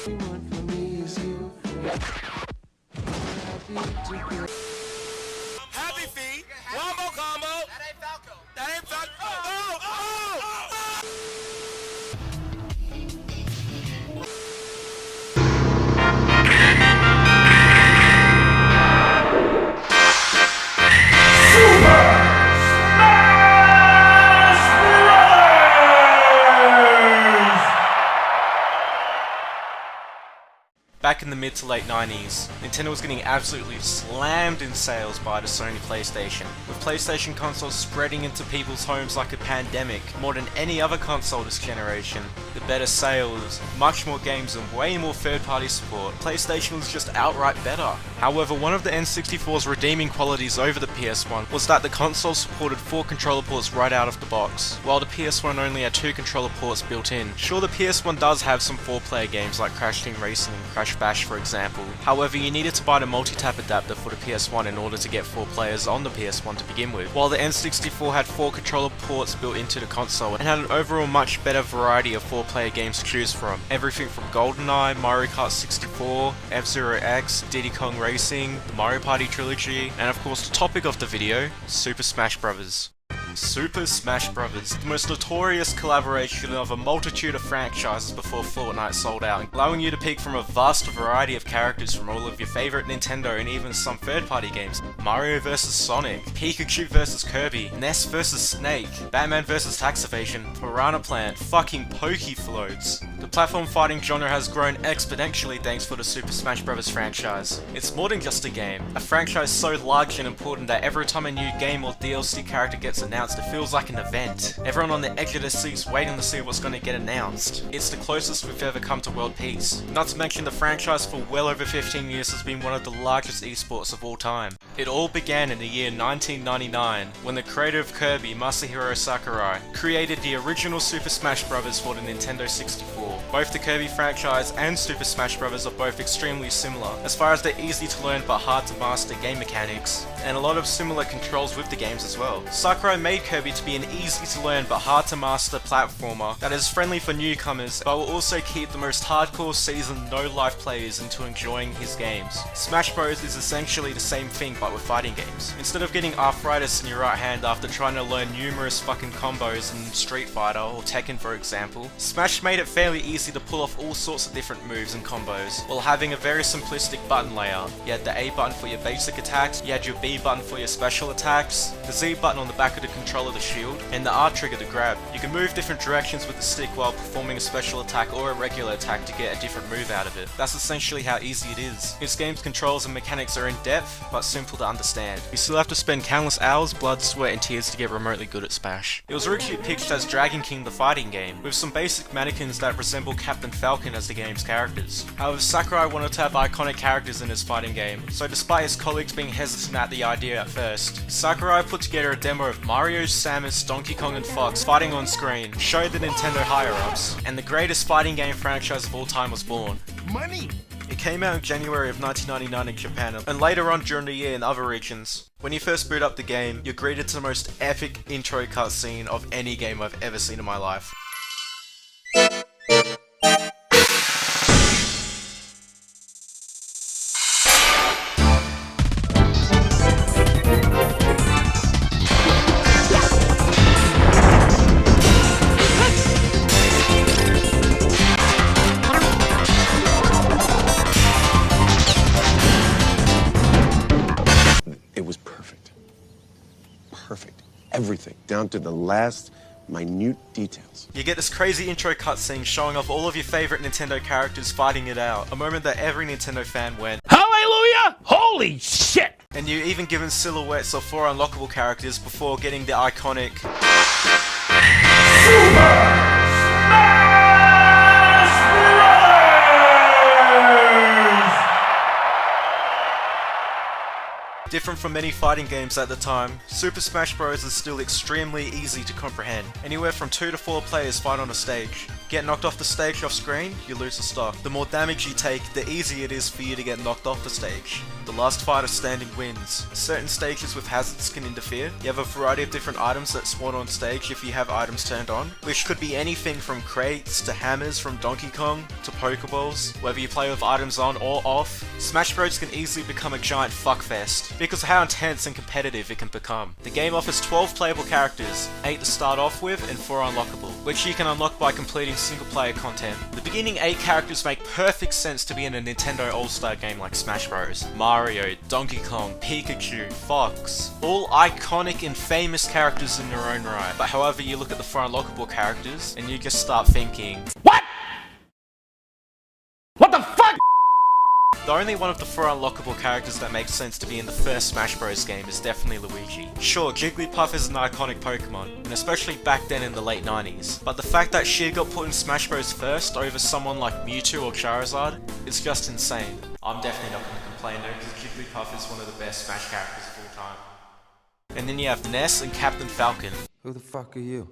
Happy feet, one more combo. That ain't Falco. That ain't Falco. Oh, oh, oh, oh. Back in the mid to late 90s, Nintendo was getting absolutely slammed in sales by the Sony PlayStation, with PlayStation consoles spreading into people's homes like a pandemic. More than any other console this generation, the better sales, much more games and way more third-party support, PlayStation was just outright better. However, one of the N64's redeeming qualities over the PS1 was that the console supported 4 controller ports right out of the box, while the PS1 only had 2 controller ports built in. Sure, the PS1 does have some 4-player games like Crash Team Racing and Crash Bash for example, however you needed to buy the multi-tap adapter for the PS1 in order to get 4 players on the PS1 to begin with, while the N64 had 4 controller ports built into the console and had an overall much better variety of 4-player games to choose from. Everything from GoldenEye, Mario Kart 64, F-Zero X, Diddy Kong Racing, the Mario Party trilogy, and of course the topic of the video, Super Smash Bros. Super Smash Bros., the most notorious collaboration of a multitude of franchises before Fortnite sold out, allowing you to pick from a vast variety of characters from all of your favorite Nintendo and even some third-party games. Mario vs Sonic, Pikachu vs Kirby, Ness vs Snake, Batman vs Tax Evasion, Piranha Plant, fucking Pokefloats. The platform fighting genre has grown exponentially thanks for the Super Smash Bros. Franchise. It's more than just a game, a franchise so large and important that every time a new game or DLC character gets announced, it feels like an event. Everyone on the edge of their seats waiting to see what's going to get announced. It's the closest we've ever come to world peace. Not to mention the franchise for well over 15 years has been one of the largest esports of all time. It all began in the year 1999 when the creator of Kirby, Masahiro Sakurai, created the original Super Smash Bros. For the Nintendo 64. Both the Kirby franchise and Super Smash Bros. Are both extremely similar, as far as their easy to learn but hard to master game mechanics, and a lot of similar controls with the games as well. Sakurai made Kirby to be an easy to learn but hard to master platformer that is friendly for newcomers but will also keep the most hardcore seasoned no-life players into enjoying his games. Smash Bros is essentially the same thing but with fighting games. Instead of getting arthritis in your right hand after trying to learn numerous fucking combos in Street Fighter or Tekken for example, Smash made it fairly easy to pull off all sorts of different moves and combos while having a very simplistic button layout. You had the A button for your basic attacks, you had your B button for your special attacks, the Z button on the back of the controller the shield, and the R trigger to grab. You can move different directions with the stick while performing a special attack or a regular attack to get a different move out of it. That's essentially how easy it is. This game's controls and mechanics are in depth, but simple to understand. You still have to spend countless hours, blood, sweat and tears to get remotely good at Smash. It was originally pitched as Dragon King the fighting game, with some basic mannequins that resemble Captain Falcon as the game's characters. However, Sakurai wanted to have iconic characters in his fighting game, so despite his colleagues being hesitant at the idea at first, Sakurai put together a demo of Mario, Samus, Donkey Kong and Fox fighting on screen, showed the Nintendo higher-ups, and the greatest fighting game franchise of all time was born. Money! It came out in January of 1999 in Japan, and later on during the year in other regions. When you first boot up the game, you're greeted to the most epic intro cutscene of any game I've ever seen in my life. Perfect. Everything, down to the last minute details. You get this crazy intro cutscene showing off all of your favorite Nintendo characters fighting it out, a moment that every Nintendo fan went, Hallelujah! Holy shit! and you're even given silhouettes of 4 unlockable characters before getting the iconic Different from many fighting games at the time, Super Smash Bros. Is still extremely easy to comprehend. Anywhere from 2 to 4 players fight on a stage. Get knocked off the stage off screen, you lose the stock. The more damage you take, the easier it is for you to get knocked off the stage. The last fighter standing wins. Certain stages with hazards can interfere. You have a variety of different items that spawn on stage if you have items turned on, which could be anything from crates to hammers from Donkey Kong to Pokeballs. Whether you play with items on or off, Smash Bros can easily become a giant fuckfest because of how intense and competitive it can become. The game offers 12 playable characters, 8 to start off with and 4 unlockable, which you can unlock by completing single player content. The beginning 8 characters make perfect sense to be in a Nintendo All-Star game like Smash Bros. Mario, Donkey Kong, Pikachu, Fox, all iconic and famous characters in their own right. But however, you look at the 4 unlockable characters and you just start thinking, What? What the fuck? the only one of the 4 unlockable characters that makes sense to be in the first Smash Bros game is definitely Luigi. Sure, Jigglypuff is an iconic Pokemon, and especially back then in the late 90s, but the fact that she got put in Smash Bros first over someone like Mewtwo or Charizard is just insane. I'm definitely not going to complain though, because Jigglypuff is one of the best Smash characters of all time. And then you have Ness and Captain Falcon. Who the fuck are you?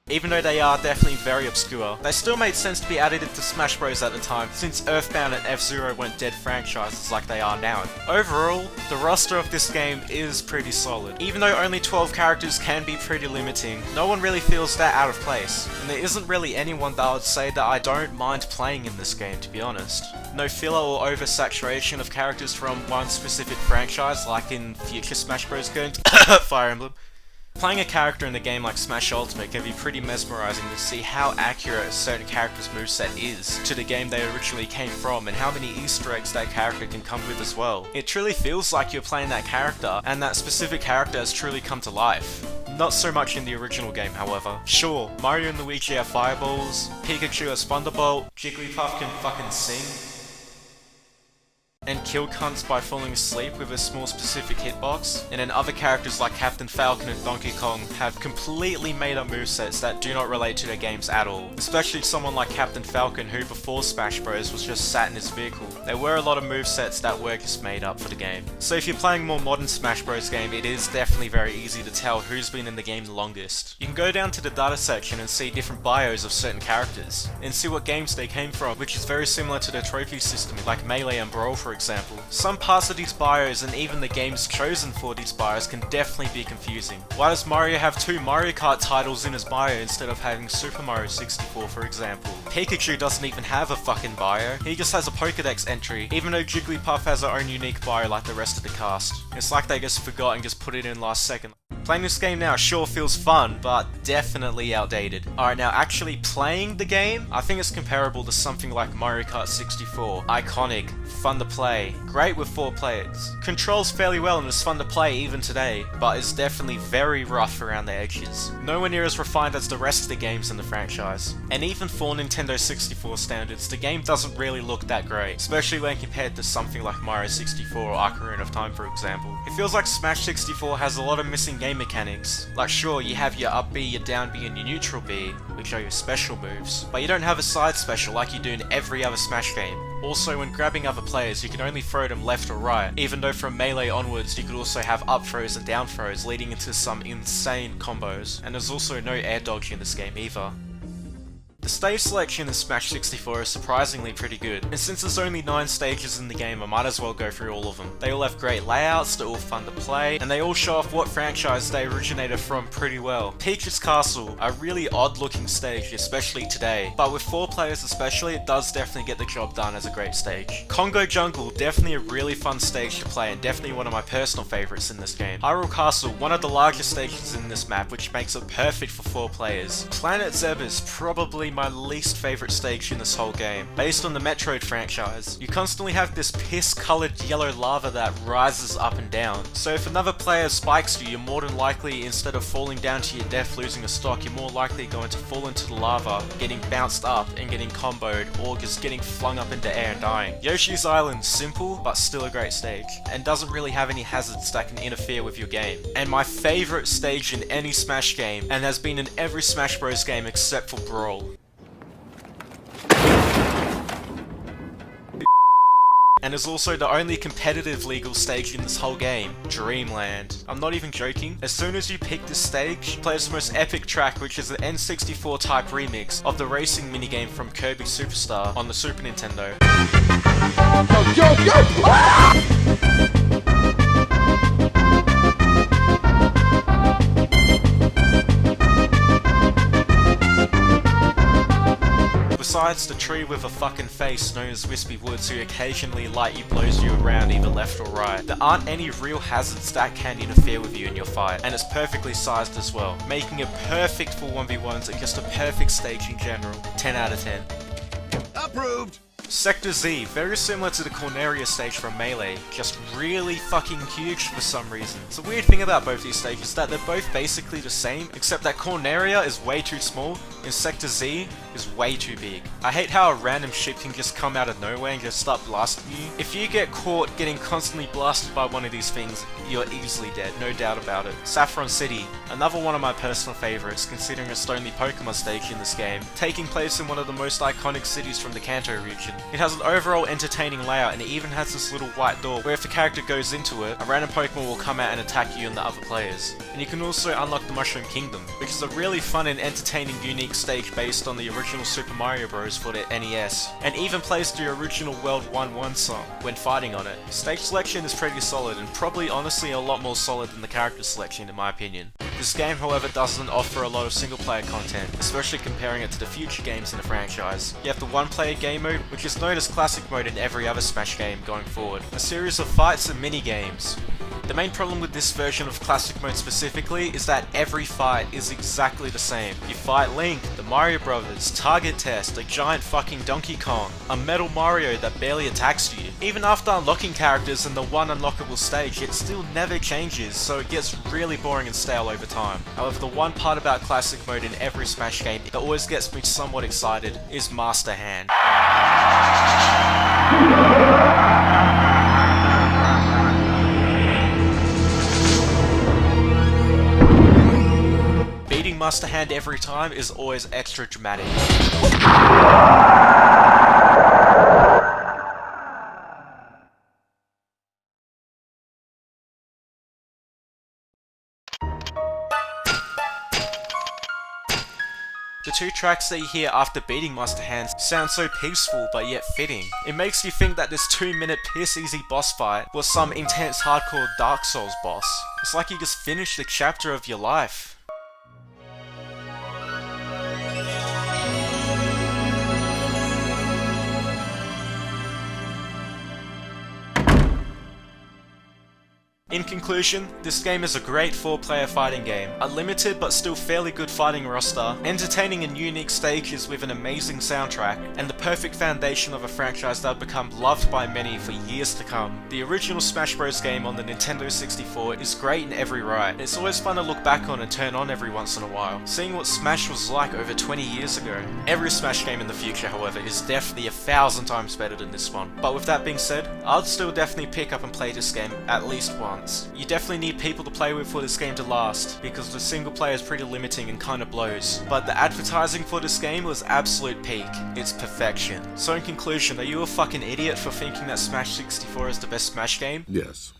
Even though they are definitely very obscure, they still made sense to be added into Smash Bros at the time, since Earthbound and F-Zero weren't dead franchises like they are now. Overall, the roster of this game is pretty solid. Even though only 12 characters can be pretty limiting, no one really feels that out of place, and there isn't really anyone that I would say that I don't mind playing in this game, to be honest. No filler or oversaturation of characters from one specific franchise like in future Smash Bros games, Fire Emblem. Playing a character in a game like Smash Ultimate can be pretty mesmerizing to see how accurate a certain character's moveset is to the game they originally came from and how many Easter eggs that character can come with as well. It truly feels like you're playing that character and that specific character has truly come to life. Not so much in the original game, however. Sure, Mario and Luigi have fireballs, Pikachu has Thunderbolt, Jigglypuff can fucking sing, and kill cunts by falling asleep with a small specific hitbox, and then other characters like Captain Falcon and Donkey Kong have completely made up movesets that do not relate to their games at all. Especially someone like Captain Falcon who before Smash Bros was just sat in his vehicle. There were a lot of movesets that were just made up for the game. So if you're playing a more modern Smash Bros game, it is definitely very easy to tell who's been in the game the longest. You can go down to the data section and see different bios of certain characters, and see what games they came from, which is very similar to the trophy system like Melee and Brawl for example. Some parts of these bios and even the games chosen for these bios can definitely be confusing. Why does Mario have 2 Mario Kart titles in his bio instead of having Super Mario 64 for example? Pikachu doesn't even have a fucking bio, he just has a Pokédex entry, even though Jigglypuff has her own unique bio like the rest of the cast. It's like they just forgot and just put it in last second. Playing this game now sure feels fun, but definitely outdated. Alright, now actually playing the game, I think it's comparable to something like Mario Kart 64. Iconic, fun to play, great with 4 players. Controls fairly well and is fun to play even today, but is definitely very rough around the edges. Nowhere near as refined as the rest of the games in the franchise. And even for Nintendo 64 standards, the game doesn't really look that great, especially when compared to something like Mario 64 or Ocarina of Time for example. It feels like Smash 64 has a lot of missing game mechanics. Like sure, you have your up B, your down B and your neutral B, which are your special moves, but you don't have a side special like you do in every other Smash game. Also, when grabbing other players, you can only throw them left or right, even though from Melee onwards you could also have up throws and down throws leading into some insane combos, and there's also no air dodge in this game either. The stage selection in Smash 64 is surprisingly pretty good, and since there's only 9 stages in the game, I might as well go through all of them. They all have great layouts, they're all fun to play, and they all show off what franchise they originated from pretty well. Peach's Castle, a really odd looking stage, especially today, but with 4 players especially, it does definitely get the job done as a great stage. Congo Jungle, definitely a really fun stage to play, and definitely one of my personal favourites in this game. Hyrule Castle, one of the largest stages in this map, which makes it perfect for 4 players. Planet Zeb is probably my least favourite stage in this whole game. Based on the Metroid franchise, you constantly have this piss-coloured yellow lava that rises up and down. So if another player spikes you, you're more than likely, instead of falling down to your death losing a stock, you're more likely going to fall into the lava, getting bounced up and getting comboed, or just getting flung up into air and dying. Yoshi's Island, simple, but still a great stage, and doesn't really have any hazards that can interfere with your game. And my favourite stage in any Smash game, and has been in every Smash Bros game except for Brawl. and is also the only competitive legal stage in this whole game, Dreamland. I'm not even joking, as soon as you pick this stage, plays the most epic track, which is the N64 type remix of the racing minigame from Kirby Superstar on the Super Nintendo. Besides the tree with a fucking face known as Wispy Woods who occasionally lightly blows you around either left or right, there aren't any real hazards that can interfere with you in your fight, and it's perfectly sized as well, making it perfect for 1v1s and just a perfect stage in general. 10 out of 10. Approved! Sector Z, very similar to the Corneria stage from Melee, just really fucking huge for some reason. It's a weird thing about both these stages that they're both basically the same, except that Corneria is way too small, and Sector Z is way too big. I hate how a random ship can just come out of nowhere and just start blasting you. If you get caught getting constantly blasted by one of these things, you're easily dead, no doubt about it. Saffron City, another one of my personal favourites considering it's the only Pokemon stage in this game, taking place in one of the most iconic cities from the Kanto region. It has an overall entertaining layout and it even has this little white door where if the character goes into it, a random Pokemon will come out and attack you and the other players. And you can also unlock the Mushroom Kingdom, which is a really fun and entertaining unique stage based on the original Super Mario Bros. For the NES, and even plays the original World 1-1 song when fighting on it. Stage selection is pretty solid and probably honestly a lot more solid than the character selection in my opinion. This game however doesn't offer a lot of single player content, especially comparing it to the future games in the franchise. You have the one player game mode, which is known as classic mode in every other Smash game going forward, a series of fights and mini games. The main problem with this version of classic mode specifically is that every fight is exactly the same. You fight Link, the Mario Brothers, Target Test, a giant fucking Donkey Kong, a Metal Mario that barely attacks you. Even after unlocking characters in the one unlockable stage, it still never changes, so it gets really boring and stale over time. However, the one part about classic mode in every Smash game that always gets me somewhat excited is Master Hand. Beating Master Hand every time is always extra dramatic. The two tracks that you hear after beating Master Hand sound so peaceful but yet fitting. It makes you think that this 2-minute piss easy boss fight was some intense hardcore Dark Souls boss. It's like you just finished the chapter of your life. In conclusion, this game is a great 4-player fighting game, a limited but still fairly good fighting roster, entertaining and unique stages with an amazing soundtrack, and the perfect foundation of a franchise that will become loved by many for years to come. The original Smash Bros game on the Nintendo 64 is great in every right. It's always fun to look back on and turn on every once in a while, seeing what Smash was like over 20 years ago. Every Smash game in the future, however, is definitely 1,000 times better than this one. But with that being said, I'd still definitely pick up and play this game at least once. You definitely need people to play with for this game to last, because the single player is pretty limiting and kinda blows. But the advertising for this game was absolute peak. It's perfection. So in conclusion, are you a fucking idiot for thinking that Smash 64 is the best Smash game? Yes.